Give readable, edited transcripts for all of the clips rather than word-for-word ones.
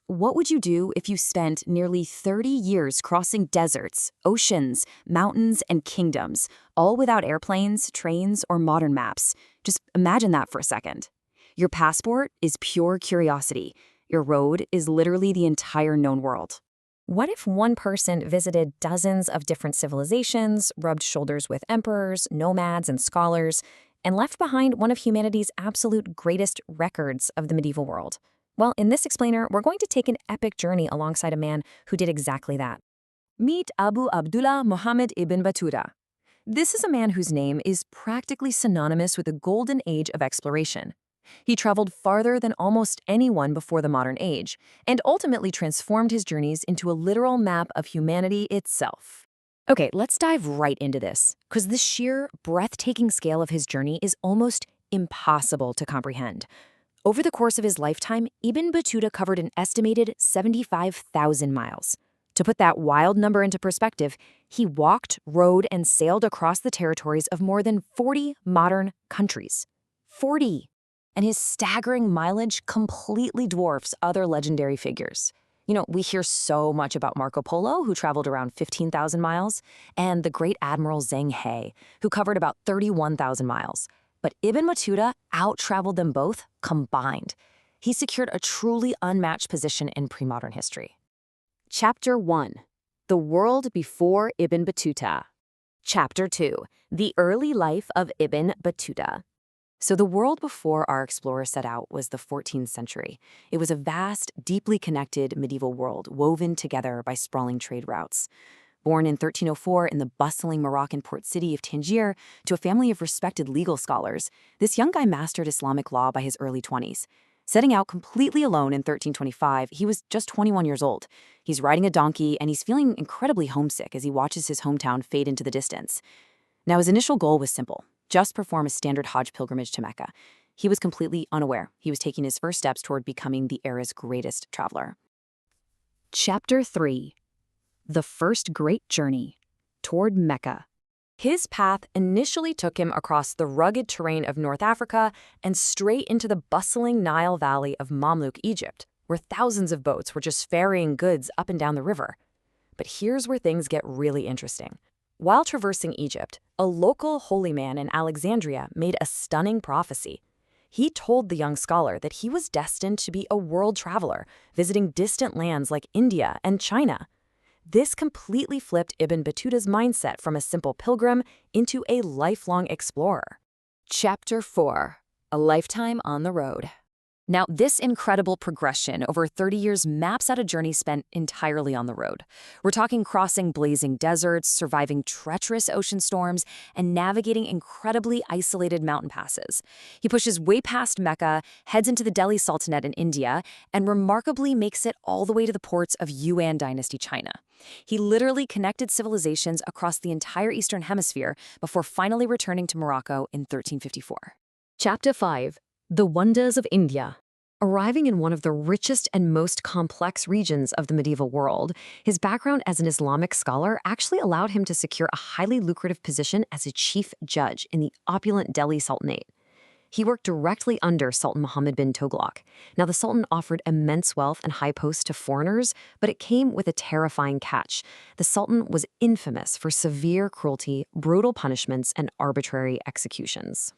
What would you do if you spent nearly 30 years crossing deserts, oceans, mountains, and kingdoms, all without airplanes, trains, or modern maps? Just imagine that for a second. Your passport is pure curiosity. Your road is literally the entire known world. What if one person visited dozens of different civilizations, rubbed shoulders with emperors, nomads, and scholars, and left behind one of humanity's absolute greatest records of the medieval world? Well, in this explainer, we're going to take an epic journey alongside a man who did exactly that. Meet Abu Abdullah Muhammad Ibn Battuta. This is a man whose name is practically synonymous with the golden age of exploration. He traveled farther than almost anyone before the modern age, and ultimately transformed his journeys into a literal map of humanity itself. Okay, let's dive right into this, because the sheer, breathtaking scale of his journey is almost impossible to comprehend. Over the course of his lifetime, Ibn Battuta covered an estimated 75,000 miles. To put that wild number into perspective, he walked, rode, and sailed across the territories of more than 40 modern countries. 40! And his staggering mileage completely dwarfs other legendary figures. You know, we hear so much about Marco Polo, who traveled around 15,000 miles, and the great Admiral Zheng He, who covered about 31,000 miles. But Ibn Battuta out-traveled them both combined. He secured a truly unmatched position in pre-modern history. Chapter 1. The World Before Ibn Battuta. Chapter 2. The Early Life of Ibn Battuta. So the world before our explorer set out was the 14th century. It was a vast, deeply connected medieval world woven together by sprawling trade routes. Born in 1304 in the bustling Moroccan port city of Tangier to a family of respected legal scholars, this young guy mastered Islamic law by his early 20s. Setting out completely alone in 1325, he was just 21 years old. He's riding a donkey, and he's feeling incredibly homesick as he watches his hometown fade into the distance. Now, his initial goal was simple: just perform a standard Hajj pilgrimage to Mecca. He was completely unaware he was taking his first steps toward becoming the era's greatest traveler. Chapter 3. The First Great Journey Toward Mecca. His path initially took him across the rugged terrain of North Africa and straight into the bustling Nile Valley of Mamluk Egypt, where thousands of boats were just ferrying goods up and down the river. But here's where things get really interesting. While traversing Egypt, a local holy man in Alexandria made a stunning prophecy. He told the young scholar that he was destined to be a world traveler, visiting distant lands like India and China. This completely flipped Ibn Battuta's mindset from a simple pilgrim into a lifelong explorer. Chapter 4. A Lifetime on the Road. Now, this incredible progression over 30 years maps out a journey spent entirely on the road. We're talking crossing blazing deserts, surviving treacherous ocean storms, and navigating incredibly isolated mountain passes. He pushes way past Mecca, heads into the Delhi Sultanate in India, and remarkably makes it all the way to the ports of Yuan Dynasty China. He literally connected civilizations across the entire Eastern Hemisphere before finally returning to Morocco in 1354. Chapter 5. The Wonders of India. Arriving in one of the richest and most complex regions of the medieval world, his background as an Islamic scholar actually allowed him to secure a highly lucrative position as a chief judge in the opulent Delhi Sultanate. He worked directly under Sultan Muhammad bin Tughlaq. Now, the Sultan offered immense wealth and high posts to foreigners, but it came with a terrifying catch. The Sultan was infamous for severe cruelty, brutal punishments, and arbitrary executions.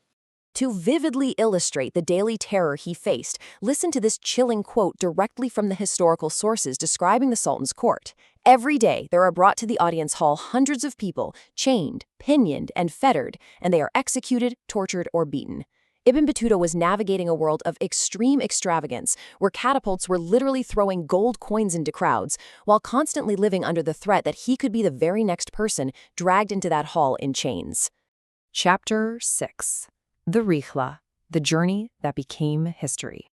To vividly illustrate the daily terror he faced, listen to this chilling quote directly from the historical sources describing the Sultan's court. Every day, there are brought to the audience hall hundreds of people, chained, pinioned, and fettered, and they are executed, tortured, or beaten. Ibn Battuta was navigating a world of extreme extravagance, where catapults were literally throwing gold coins into crowds, while constantly living under the threat that he could be the very next person dragged into that hall in chains. Chapter 6. The Rihla, the journey that became history.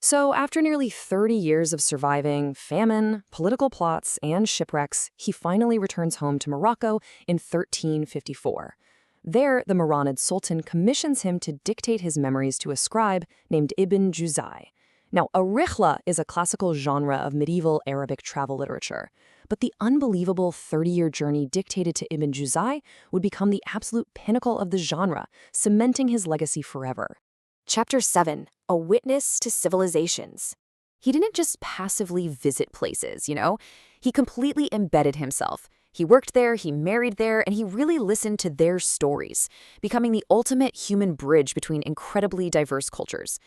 So after nearly 30 years of surviving famine, political plots, and shipwrecks, he finally returns home to Morocco in 1354. There, the Maranid Sultan commissions him to dictate his memories to a scribe named Ibn Juzai. Now, a Rihla is a classical genre of medieval Arabic travel literature, but the unbelievable 30-year journey dictated to Ibn Juzai would become the absolute pinnacle of the genre, cementing his legacy forever. Chapter 7. A Witness to Civilizations. He didn't just passively visit places, He completely embedded himself. He worked there, he married there, and he really listened to their stories, becoming the ultimate human bridge between incredibly diverse cultures.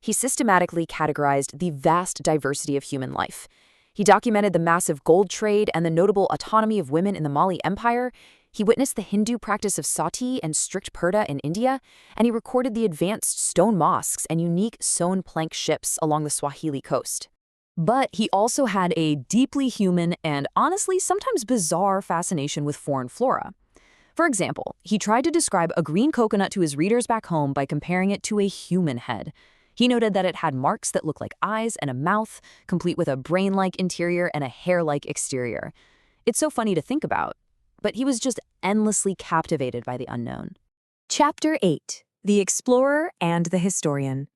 He systematically categorized the vast diversity of human life. He documented the massive gold trade and the notable autonomy of women in the Mali Empire. He witnessed the Hindu practice of sati and strict purdah in India, and he recorded the advanced stone mosques and unique sewn plank ships along the Swahili coast. But he also had a deeply human and honestly sometimes bizarre fascination with foreign flora. For example, he tried to describe a green coconut to his readers back home by comparing it to a human head. He noted that it had marks that looked like eyes and a mouth, complete with a brain-like interior and a hair-like exterior. It's so funny to think about, but he was just endlessly captivated by the unknown. Chapter 8: The Explorer and the Historian.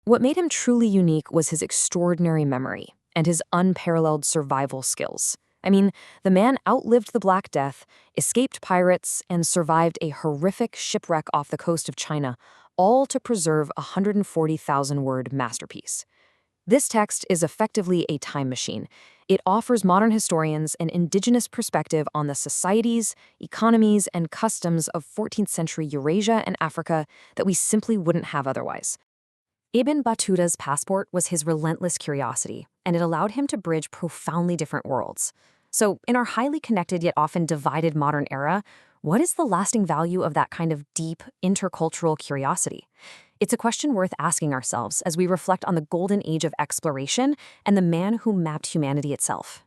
What made him truly unique was his extraordinary memory and his unparalleled survival skills. I mean, the man outlived the Black Death, escaped pirates, and survived a horrific shipwreck off the coast of China, all to preserve a 140,000-word masterpiece. This text is effectively a time machine. It offers modern historians an indigenous perspective on the societies, economies, and customs of 14th century Eurasia and Africa that we simply wouldn't have otherwise. Ibn Battuta's passport was his relentless curiosity, and it allowed him to bridge profoundly different worlds. So, in our highly connected yet often divided modern era, what is the lasting value of that kind of deep, intercultural curiosity? It's a question worth asking ourselves as we reflect on the golden age of exploration and the man who mapped humanity itself.